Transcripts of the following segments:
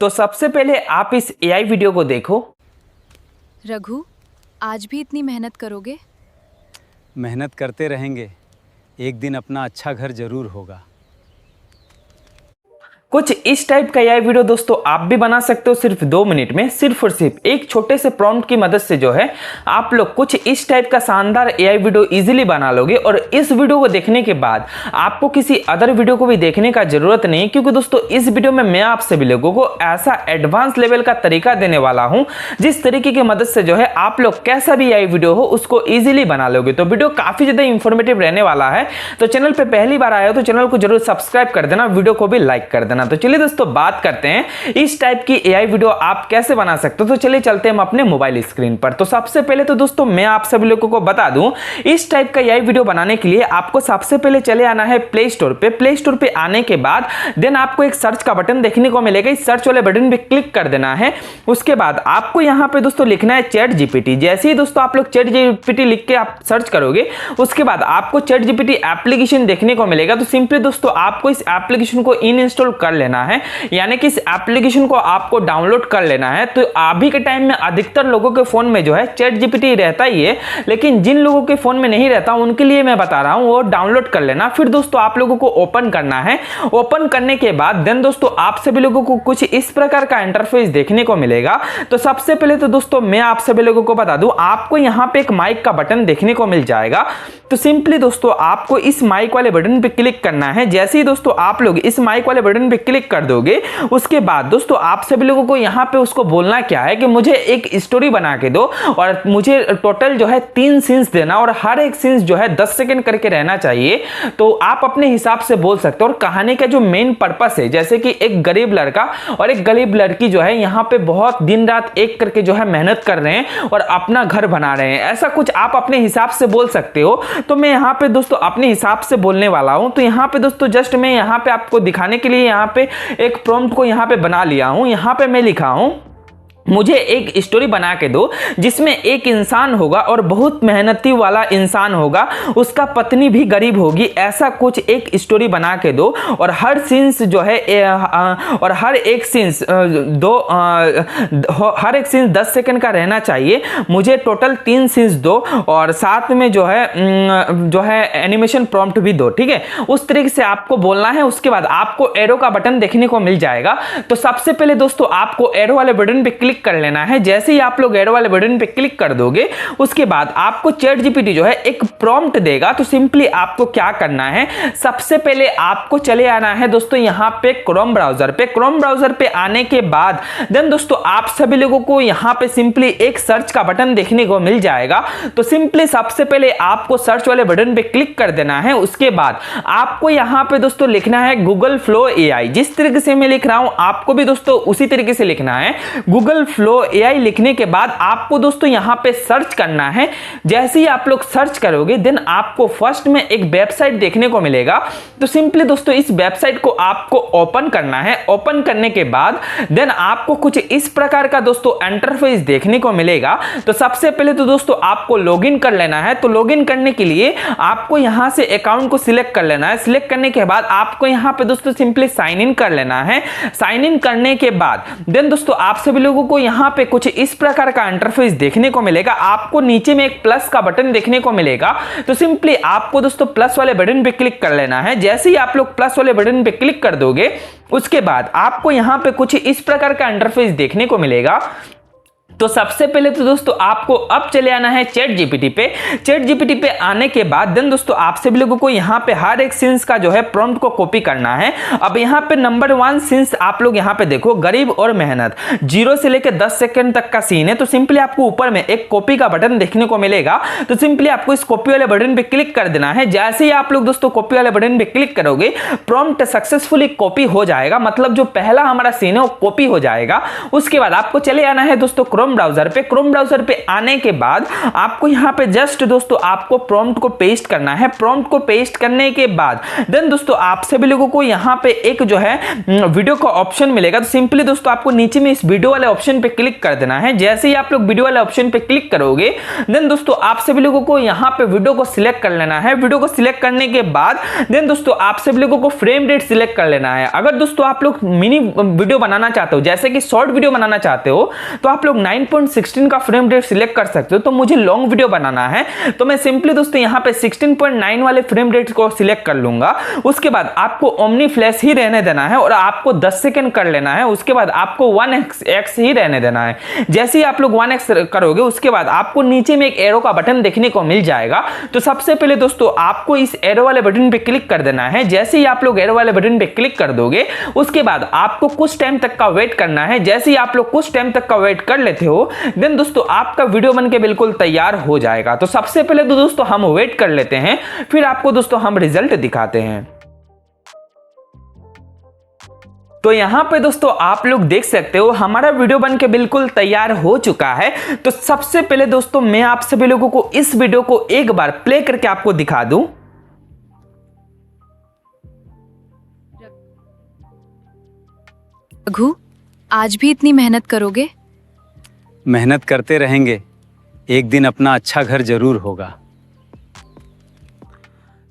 तो सबसे पहले आप इस एआई वीडियो को देखो। रघु, आज भी इतनी मेहनत करोगे? मेहनत करते रहेंगे, एक दिन अपना अच्छा घर जरूर होगा। कुछ इस टाइप का एआई वीडियो दोस्तों आप भी बना सकते हो सिर्फ 2 मिनट में, सिर्फ और सिर्फ एक छोटे से प्रॉम्प्ट की मदद से जो है आप लोग कुछ इस टाइप का शानदार एआई वीडियो इजीली बना लोगे। और इस वीडियो को देखने के बाद आपको किसी अदर वीडियो को भी देखने का जरूरत नहीं, क्योंकि दोस्तों इस वीडियो में मैं आप सभी लोगों को ऐसा एडवांस लेवल का तरीका देने वाला हूं जिस तरीके की मदद से जो है आप लोग कैसा भी एआई वीडियो हो उसको इजीली बना लोगे। तो वीडियो काफी ज्यादा इंफॉर्मेटिव रहने वाला है। तो चैनल पे पहली बार आए हो तो चैनल को जरूर सब्सक्राइब कर देना, वीडियो को भी लाइक कर देना। तो चलिए दोस्तों बात करते हैं इस टाइप की एआई वीडियो आप कैसे बना सकते हो। तो चलिए चलते हैं हम अपने मोबाइल स्क्रीन पर। तो सबसे पहले तो दोस्तों मैं आप सभी लोगों को बता दूं, इस टाइप का एआई वीडियो बनाने के लिए आपको सबसे पहले चले आना है प्ले स्टोर पे। प्ले स्टोर पे आने के बाद देन आपको एक सर्च का बटन देखने को मिलेगा, इस सर्च वाले बटन पे क्लिक कर देना है। उसके बाद आपको यहां पे दोस्तों लिखना है चैट जीपीटी। जैसे ही दोस्तों आप लोग चैट जीपीटी लिख के आप सर्च करोगे उसके बाद आपको चैट जीपीटी एप्लीकेशन देखने को मिलेगा। तो सिंपली दोस्तों आपको इस एप्लीकेशन को इंस्टॉल कर लेना है, यानी कि इस एप्लीकेशन को आपको डाउनलोड कर लेना है। तो अभी के टाइम में अधिकतर लोगों के फोन में जो है चैट जीपीटी रहता ही है, लेकिन जिन लोगों के फोन में नहीं रहता उनके लिए मैं बता रहा हूं वो डाउनलोड कर लेना। फिर दोस्तों आप लोगों को ओपन करना है। ओपन करने के बाद देन दोस्तों आप सभी लोगों को कुछ इस प्रकार का इंटरफेस देखने को मिलेगा। तो सबसे पहले तो दोस्तों मैं आप सभी लोगों को बता दूं, आपको यहां पे एक माइक का बटन देखने को मिल जाएगा। तो सिंपली दोस्तों आपको इस माइक वाले बटन पे क्लिक करना है। जैसे ही दोस्तों आप लोग इस माइक वाले बटन पे क्लिक कर दोगे उसके बाद दोस्तों आप सभी लोगों को यहां पे उसको बोलना क्या है कि मुझे एक स्टोरी बना के दो और मुझे टोटल जो है 3 सीन्स देना और हर एक सीन्स जो है 10 सेकंड करके रहना चाहिए। तो आप अपने हिसाब से बोल सकते हो। और कहानी का जो मेन पर्पस है, जैसे कि एक गरीब लड़का और एक गरीब लड़की जो है यहां पे बहुत दिन रात एक करके जो है मेहनत कर रहे हैं और अपना घर बना रहे हैं, ऐसा कुछ आप अपने हिसाब से बोल सकते हो। तो मैं यहां पे दोस्तों अपने हिसाब से बोलने वाला हूं। तो यहां पे दोस्तों जस्ट मैं यहां पे आपको दिखाने के लिए यहां पे एक प्रॉम्प्ट को यहां पे बना लिया हूं। यहां पे मैं लिखा हूं मुझे एक स्टोरी बना के दो जिसमें एक इंसान होगा और बहुत मेहनती वाला इंसान होगा, उसका पत्नी भी गरीब होगी, ऐसा कुछ एक स्टोरी बना के दो। और हर सीन्स जो है और हर एक सीन्स हर एक सीन्स 10 सेकंड का रहना चाहिए। मुझे टोटल 3 सीन्स दो और साथ में जो है एनिमेशन प्रॉम्प्ट भी दो, ठीक है। उस तरीके से आपको बोलना है। उसके बाद आपको एरो का बटन देखने को मिल जाएगा। तो सबसे पहले दोस्तों आपको एरो वाले बटन पे क्लिक कर लेना है। जैसे ही आप लोग एरो वाले बटन पे क्लिक कर दोगे उसके बाद आपको चैट जीपीटी जो है एक प्रॉम्प्ट देगा। तो सिंपली आपको क्या करना है, सबसे पहले आपको चले आना है दोस्तों यहां पे क्रोम ब्राउजर पे। क्रोम ब्राउजर पे आने के बाद देन दोस्तों आप सभी लोगों को यहां पे सिंपली एक सर्च का बटन देखने को मिल जाएगा। तो सिंपली सबसे पहले आपको सर्च वाले बटन पे क्लिक कर देना है। उसके बाद आपको यहां पे दोस्तों लिखना है गूगल फ्लो एआई। जिस तरीके से मैं लिख रहा हूं आपको भी दोस्तों उसी तरीके से लिखना है। गूगल फ्लो एआई लिखने के बाद आपको दोस्तों यहां पे सर्च करना है। जैसे ही आप लोग सर्च करोगे देन आपको फर्स्ट में एक वेबसाइट देखने को मिलेगा। तो सिंपली दोस्तों इस वेबसाइट को आपको ओपन करना है। ओपन करने के बाद देन आपको कुछ इस प्रकार का दोस्तों इंटरफेस देखने को मिलेगा। तो सबसे पहले तो दोस्तों आपको लॉगिन कर लेना है। तो लॉगिन करने के लिए आपको यहां से अकाउंट को सिलेक्ट कर लेना है। सिलेक्ट करने के बाद आपको यहां पे दोस्तों सिंपली साइन इन कर लेना है। साइन इन करने के बाद देन दोस्तों आप सभी लोगों को यहां पे कुछ इस प्रकार का इंटरफेस देखने को मिलेगा। आपको नीचे में एक प्लस का बटन देखने को मिलेगा। तो सिंपली आपको दोस्तों प्लस वाले बटन पे क्लिक कर लेना है। जैसे ही आप लोग प्लस वाले बटन पे क्लिक कर दोगे उसके बाद आपको यहां पे कुछ इस प्रकार का इंटरफेस देखने को मिलेगा। तो सबसे पहले तो दोस्तों आपको अब चले आना है चैट जीपीटी पे। चैट जीपीटी पे आने के बाद देन दोस्तों आप सभी लोगों को यहाँ पे हर एक सीन्स का जो है प्रॉम्प्ट को कॉपी करना है। अब यहाँ पे नंबर 1 सीन्स आप लोग यहाँ पे देखो, गरीब और मेहनत, 0 से लेकर 10 सेकंड तक का सीन है। तो सिंपली आपको ऊपर में एक कॉपी का बटन देखने को मिलेगा। तो सिंपली आपको इस कॉपी वाले बटन पे क्लिक कर देना है। जैसे ही आप लोग दोस्तों कॉपी वाले बटन पे क्लिक करोगे प्रॉम्प्ट सक्सेसफुली कॉपी हो जाएगा, मतलब जो पहला हमारा सीन है वो कॉपी हो जाएगा। उसके बाद आपको चले आना है दोस्तों क्रोम ब्राउजर पे आने के बाद आपको यहाँ पे जस्ट दोस्तों आपको प्रॉम्प्ट को पेस्ट करना है। प्रॉम्प्ट को पेस्ट करने के बाद देन दोस्तों आप सभी लोगों को यहाँ पे एक जो है वीडियो का ऑप्शन मिलेगा। तो सिंपली दोस्तों आपको नीचे में इस वीडियो वाले ऑप्शन पे क्लिक कर देना है। जैसे ही आप लोग वीडियो वाले ऑप्शन पे क्लिक करोगे देन दोस्तों आप सभी लोगों को यहाँ पे वीडियो को सिलेक्ट कर लेना है। वीडियो को सिलेक्ट करने के बाद देन दोस्तों आप सभी लोगों को फ्रेम रेट सिलेक्ट कर लेना है। अगर दोस्तों आप लोग मिनी वीडियो बनाना चाहते हो, जैसे कि शॉर्ट वीडियो बनाना चाहते हो, तो आप लोग 9.16 का फ्रेम रेट सिलेक्ट कर सकते हो। तो मुझे लॉन्ग वीडियो बनाना है तो मैं सिंपली दोस्तों यहाँ पे 16.9 वाले फ्रेम रेट को सिलेक्ट कर लूंगा। उसके बाद आपको ओमनी फ्लैश ही रहने देना है और आपको 10 सेकंड कर लेना है। उसके बाद आपको 1x ही रहने देना है। जैसे ही आप लोग 1x करोगे उसके बाद आपको नीचे में एक एरो का बटन देखने को मिल जाएगा। तो सबसे पहले दोस्तों आपको इस एरो वाले बटन पे क्लिक कर देना है। जैसे ही आप लोग एरो वाले बटन पे क्लिक कर दोगे उसके बाद आपको कुछ टाइम तक का वेट करना है। जैसे ही आप लोग कुछ टाइम तक का वेट कर लेते हो देन दोस्तों आपका वीडियो बनके बिल्कुल तैयार हो जाएगा। तो सबसे पहले तो दोस्तों हम वेट कर लेते हैं, फिर आपको दोस्तों हम रिजल्ट दिखाते हैं। तो यहां पे दोस्तों आप लोग देख सकते हो हमारा वीडियो बनके बिल्कुल तैयार हो चुका है। तो सबसे पहले दोस्तों मैं आप सभी लोगों को इस वीडियो को एक बार प्ले करके आपको दिखा दूं। रघु, आज भी इतनी मेहनत करोगे? मेहनत करते रहेंगे, एक दिन अपना अच्छा घर जरूर होगा।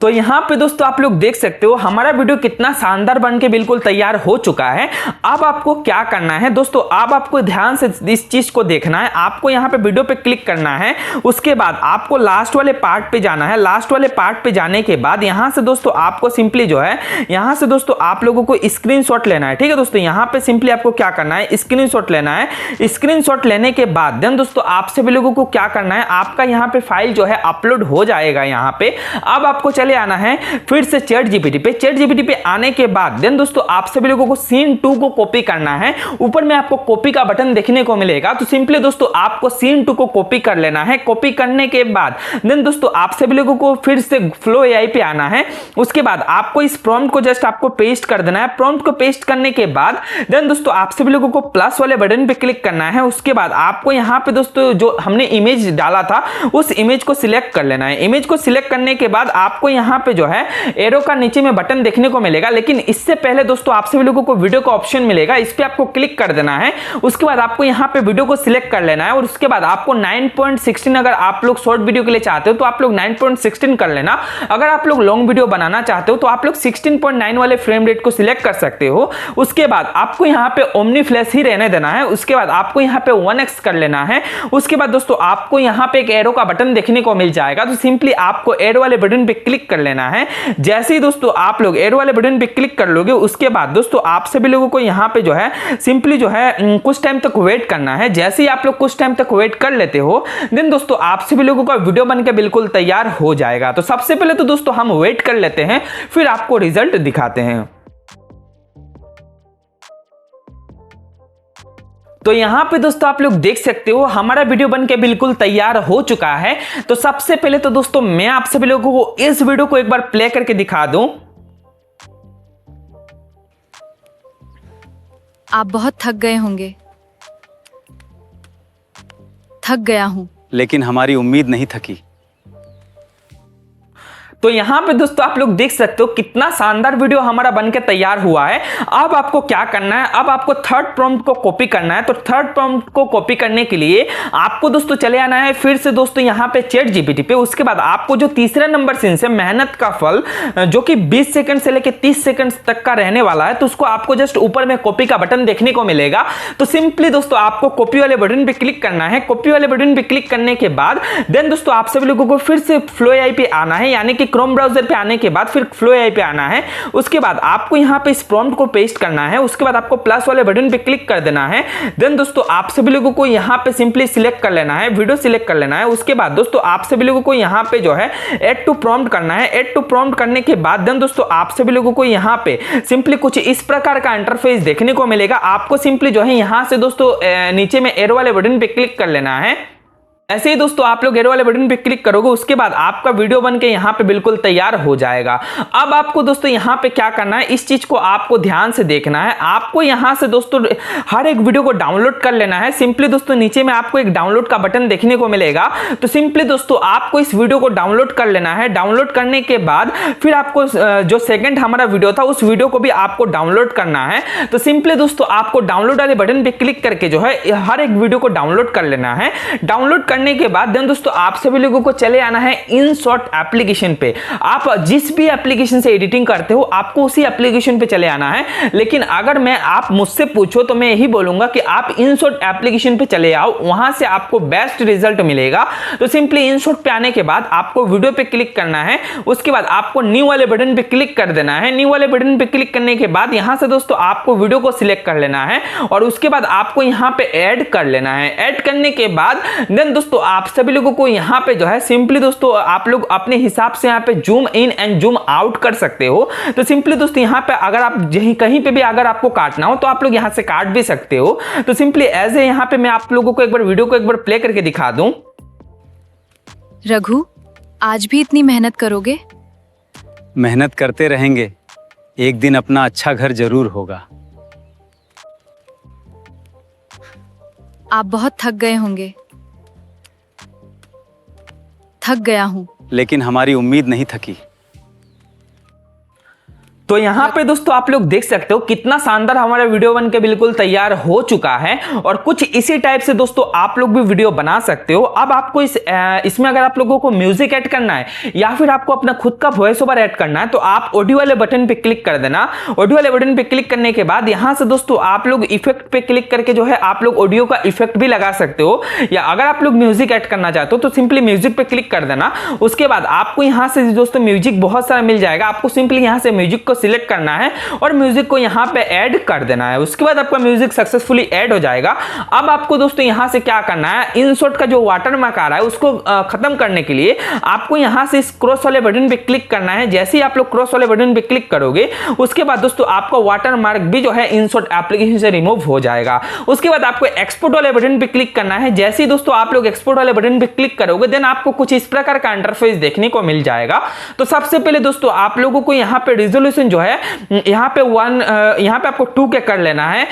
तो यहाँ पे दोस्तों आप लोग देख सकते हो हमारा वीडियो कितना शानदार बनके बिल्कुल तैयार हो चुका है। अब आपको क्या करना है दोस्तों, अब आपको ध्यान से इस चीज को देखना है। आपको यहाँ पे वीडियो पे क्लिक करना है। उसके बाद आपको लास्ट वाले पार्ट पे जाना है। लास्ट वाले पार्ट पे जाने के बाद यहाँ से दोस्तों आपको सिंपली जो है यहाँ से दोस्तों आप लोगों को स्क्रीनशॉट लेना है। ठीक है दोस्तों, यहाँ पे सिंपली आपको क्या करना है, स्क्रीनशॉट लेना है। स्क्रीनशॉट लेने के बाद देन दोस्तों आप सभी लोगों को क्या करना है, आपका यहाँ पे फाइल जो है अपलोड हो जाएगा। यहाँ पे अब आपको चले आना है फिर से चैट जीपीटी पे आने के बाद देन दोस्तों आप सभी लोगों को सीन 2 को कॉपी करना है। ऊपर में आपको कॉपी का बटन देखने को मिलेगा। तो सिंपली दोस्तों आपको सीन 2 को कॉपी कर लेना है। कॉपी करने के बाद देन दोस्तों आप सभी लोगों को फिर से फ्लो एआई पे आना है। उसके बाद आपको इस प्रॉम्प्ट को जस्ट आपको पेस्ट कर देना है। प्रॉम्प्ट को पेस्ट करने के बाद देन दोस्तों आप सभी लोगों को प्लस वाले बटन पे क्लिक करना है। उसके बाद आपको यहाँ पे दोस्तों जो हमने इमेज डाला था उस इमेज को सिलेक्ट कर लेना है। इमेज को सिलेक्ट करने के बाद आपको यहाँ पे जो है एरो का नीचे में बटन देखने को मिलेगा। लेकिन इससे पहले दोस्तों आप सभी लोगों को वीडियो का ऑप्शन मिलेगा, इस पे आपको क्लिक कर देना है। उसके बाद आपको यहाँ पे वीडियो को सिलेक्ट कर लेना है और उसके बाद आपको 9.16 अगर आप लोग शॉर्ट वीडियो के लिए चाहते हो तो आप लोग 9.16 कर लेना। अगर आप लोग लॉन्ग वीडियो बनाना चाहते हो तो आप लोग 16.9 वाले फ्रेम रेट को सिलेक्ट कर सकते हो। उसके बाद आपको यहाँ पे ओमनी फ्लैश ही रहने देना है। उसके बाद आपको यहाँ पे 1x कर लेना है। उसके बाद दोस्तों आपको यहाँ पे एक एरो का बटन देखने को मिल जाएगा। तो सिंपली आपको एरो वाले बटन पे क्लिक कर लेना है। जैसे ही दोस्तों आप लोग एरो वाले बटन पे क्लिक कर लोगे उसके बाद दोस्तों आप सभी लोगों को यहाँ पे जो है सिंपली जो है कुछ टाइम तक वेट करना है। जैसे ही आप लोग कुछ टाइम तक वेट कर लेते हो देन दोस्तों आप सभी लोगों का वीडियो बनके बिल्कुल तैयार हो जाएगा। तो सबसे पहले तो दोस्तों हम वेट कर लेते हैं, फिर आपको रिजल्ट दिखाते हैं। तो यहाँ पे दोस्तों आप लोग देख सकते हो हमारा वीडियो बनके बिल्कुल तैयार हो चुका है। तो सबसे पहले तो दोस्तों मैं आप सभी लोगों को इस वीडियो को एक बार प्ले करके दिखा दूं। आप बहुत थक गए होंगे। थक गया हूं। लेकिन हमारी उम्मीद नहीं थकी। तो यहाँ पे दोस्तों आप लोग देख सकते हो कितना शानदार वीडियो हमारा बनके तैयार हुआ है। अब आपको क्या करना है, अब आपको थर्ड प्रॉम्प्ट को कॉपी करना है। तो थर्ड प्रॉम्प्ट को कॉपी करने के लिए आपको दोस्तों चले आना है फिर से दोस्तों यहाँ पे चैट जीपीटी पे। उसके बाद आपको जो तीसरा नंबर सीन से मेहनत का फल जो कि 20 सेकंड से लेकर 30 सेकंड तक का रहने वाला है, तो उसको आपको जस्ट ऊपर में कॉपी का बटन देखने को मिलेगा। तो सिंपली दोस्तों आपको कॉपी वाले बटन पे क्लिक करना है। कॉपी वाले बटन पे क्लिक करने के बाद देन दोस्तों आप सभी लोगों को फिर से फ्लो एआई पे आना है, यानी कि क्रोम ब्राउजर पे आने के बाद फिर फ्लो एआई पे आना है। उसके बाद आपको यहाँ पे इस प्रॉम्प्ट को पेस्ट करना है। उसके बाद आपको प्लस वाले बटन पे क्लिक कर देना है। देन दोस्तों आप सभी लोगों को यहाँ पे सिंपली सिलेक्ट कर लेना है, वीडियो सिलेक्ट कर लेना है। उसके बाद दोस्तों आप सभी लोगों को यहाँ पे जो है ऐड टू प्रॉम्प्ट करना है। ऐड टू प्रॉम्प्ट करने के बाद देन दोस्तों आप सभी लोगों को यहाँ पे सिंपली कुछ इस प्रकार का इंटरफेस देखने को मिलेगा। आपको सिंपली जो है यहाँ से दोस्तों नीचे में एरो वाले बटन पे क्लिक कर लेना है। ऐसे ही दोस्तों आप लोग एरो वाले बटन पे क्लिक करोगे, उसके बाद आपका वीडियो बन के यहाँ पे बिल्कुल तैयार हो जाएगा। अब आपको दोस्तों यहाँ पे क्या करना है, इस चीज को आपको ध्यान से देखना है। आपको यहाँ से दोस्तों हर एक वीडियो को डाउनलोड कर लेना है। सिंपली दोस्तों नीचे में आपको एक डाउनलोड का बटन देखने को मिलेगा, तो सिंपली दोस्तों आपको इस वीडियो को डाउनलोड कर लेना है। डाउनलोड करने के बाद फिर आपको जो सेकंड हमारा वीडियो था उस वीडियो को भी आपको डाउनलोड करना है। तो सिंपली दोस्तों आपको डाउनलोड वाले बटन पे क्लिक करके जो है हर एक वीडियो को डाउनलोड कर लेना है। डाउनलोड करने के बाद देन दोस्तों आप सभी लोगों को चले आना है InShot एप्लीकेशन पे। आप जिस भी एप्लीकेशन से एडिटिंग करते हो आपको उसी एप्लीकेशन पे चले आना है। लेकिन अगर मैं आप मुझसे पूछो तो मैं यही बोलूंगा कि आप InShot एप्लीकेशन पे चले आओ, वहां से आपको बेस्ट रिजल्ट मिलेगा। तो सिंपली InShot पे आने के बाद आपको वीडियो पे क्लिक करना है, उसके बाद आपको न्यू वाले बटन पे क्लिक कर देना है। न्यू वाले बटन पे क्लिक करने के बाद यहां से दोस्तों आपको वीडियो को सिलेक्ट कर लेना है और उसके बाद आपको यहां पे ऐड कर लेना है। ऐड करने के बाद देन दोस्तों आप सभी लोगों को यहां पे जो है सिंपली दोस्तों आप लोग अपने हिसाब से यहां पे zoom in and zoom out कर सकते हो। तो सिंपली दोस्तों यहां पे अगर आप कहीं पे भी अगर आपको काटना हो तो आप लोग यहां से काट भी सकते हो। तो सिंपली एज ए यहां पे मैं आप लोगों को एक बार वीडियो को एक बार प्ले करके दिखा दूं। रघु, आज भी इतनी मेहनत करोगे? मेहनत करते रहेंगे, एक दिन अपना अच्छा घर जरूर होगा। आप बहुत थक गए होंगे। थक गया हूं। लेकिन हमारी उम्मीद नहीं थकी। तो यहाँ पे दोस्तों आप लोग देख सकते हो कितना शानदार हमारा वीडियो बन के बिल्कुल तैयार हो चुका है और कुछ इसी टाइप से दोस्तों आप लोग भी वीडियो बना सकते हो। अब आपको इसमें अगर आप लोगों को म्यूजिक ऐड करना है या फिर आपको अपना खुद का वॉइस ओवर ऐड करना है तो आप ऑडियो वाले बटन पे क्लिक कर देना। ऑडियो वाले बटन पे क्लिक करने के बाद यहाँ से दोस्तों आप लोग इफेक्ट पे क्लिक करके जो है आप लोग ऑडियो का इफेक्ट भी लगा सकते हो, या अगर आप लोग म्यूजिक ऐड करना चाहते हो तो सिंपली म्यूजिक पे क्लिक कर देना। उसके बाद आपको यहाँ से दोस्तों म्यूजिक बहुत सारा मिल जाएगा। आपको सिंपली यहाँ से म्यूजिक को सिलेक्ट करना है और म्यूजिक को यहां पे ऐड कर देना है। उसके बाद आपका म्यूजिक सक्सेसफुली ऐड हो जाएगा। अब आपको दोस्तों यहां से क्या करना है, InShot का जो वाटरमार्क आ रहा है उसको खत्म करने के लिए आपको यहां से इस क्रॉस वाले बटन पे क्लिक करना है। जैसे ही आप लोग क्रॉस वाले बटन पे क्लिक करोगे उसके बाद दोस्तों आपका वाटरमार्क भी जो है InShot एप्लीकेशन से रिमूव हो जाएगा। उसके बाद आपको एक्सपोर्ट वाले बटन पे क्लिक करना है। जैसे ही दोस्तों आप लोग एक्सपोर्ट वाले बटन पे क्लिक करोगे देन आपको कुछ इस प्रकार का इंटरफेस देखने को मिल जाएगा। तो सबसे पहले दोस्तों आप लोगों को यहां पे रिजोल्यूशन जो है यहाँ पे यहाँ पे आपको 2K कर लेना है।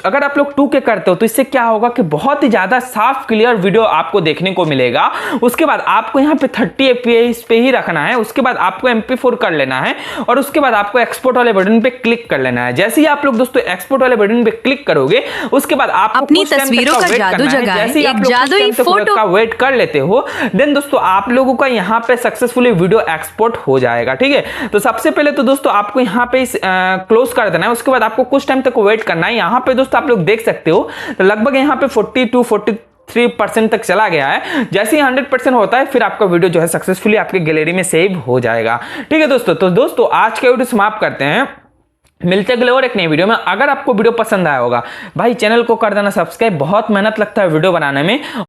अगर आप लोग 2K करते हो तो इससे क्या होगा कि बहुत ही ज्यादा साफ क्लियर वीडियो आपको देखने को मिलेगा। उसके बाद आपको यहाँ पे 30 FPS पे ही रखना है। उसके बाद आपको MP4 कर लेना है और उसके बाद आपको एक्सपोर्ट वाले बटन पे क्लिक कर लेना है। जैसे ही आप लोग दोस्तों एक्सपोर्ट वाले बटन पे क्लिक करोगे उसके बाद आपको अपनी तस्वीरों का जादू जगाए, एक जादुई फोटो का वेट कर लेते हो देन दोस्तों आप लोगों का यहाँ पे सक्सेसफुली वीडियो एक्सपोर्ट हो जाएगा। ठीक है, तो सबसे पहले तो दोस्तों आपको यहाँ पे क्लोज कर देना है। उसके बाद आपको कुछ टाइम तक वेट करना है। यहाँ पे दोस्तों आप लोग देख सकते हो तो लगभग यहाँ पे 43% तक चला गया है। जैसे ही 100% होता है फिर आपका वीडियो जो है सक्सेसफुली आपके गैलरी में सेव हो जाएगा। ठीक है दोस्तों, तो दोस्तों आज का वीडियो समाप्त करते हैं। मिलते अगले और एक नई वीडियो में। अगर आपको वीडियो पसंद आया होगा भाई चैनल को कर देना सब्सक्राइब, बहुत मेहनत लगता है वीडियो बनाने में।